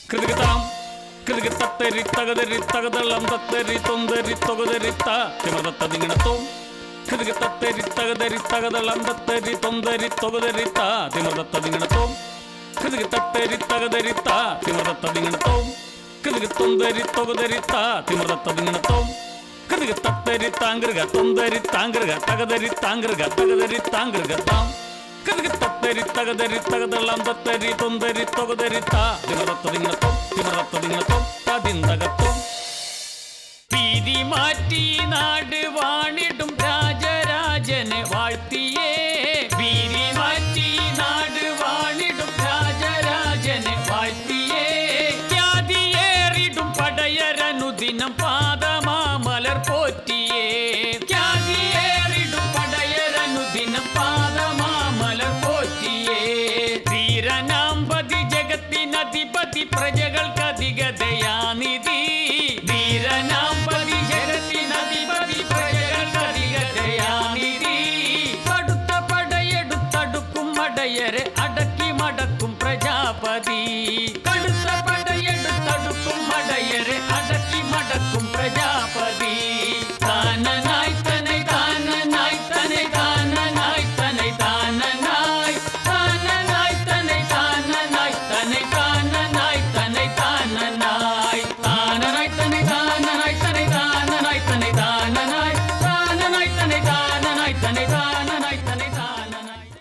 കൃതികതാം കൃതികത്തരി തകതരി തകതളം തത്തരി തൊന്തരി തൊകതരിത്ത തിമർത്തതിങ്ങണത്തോം കൃതികത്തരി തകതരി തകതളം തത്തരി തൊന്തരി തൊകതരിത്ത തിമർത്തതിങ്ങണത്തോം കൃതികത്തരി തകതരിത്ത തിമർത്തതിങ്ങണത്തോം കൃതികത്തൊന്തരി തൊകതരിത്ത തിമർത്തതിങ്ങണത്തോം കൃതികത്തരി താങ്കൃക തൊന്തരി താങ്കൃക തകതരി താങ്കൃക തകതരി താങ്കൃകത്താം കൃതികത്തരി തകതരി തകതളം തത്തരി തൊന്തരി തൊകതരിത്ത തിമർത്തതിങ്ങണത്തോം തിമർത്തതിങ്ങണത്തോം തതിന്തകത്തോം പീതി മാറ്റി നാട് വാണിടും രാജരാജനെ വാഴ്ത്തിയേ പീതി മാറ്റി നാട് വാണിടും രാജരാജനെ വാഴ്ത്തിയേ ഖ്യാതിയേറിടും പടയരനുദിനം പാദമാമലർ പോറ്റിയേ ഖ്യാതിയേറിടും പടയരനുദിനം പാദമാമലർ പോറ്റിയേ ധീരനാമ്പതി ജഗത്തിനധിപതി പ്രജകൾക്കധികതയാനിധി ധീരനാമ്പതി ജഗത്തിനധിപതി പ്രജകൾക്കധികതയാനിധി കടുത്ത പടയെടുത്തടുക്കും മടയരെ അടക്കി മടക്കും പ്രജാപതി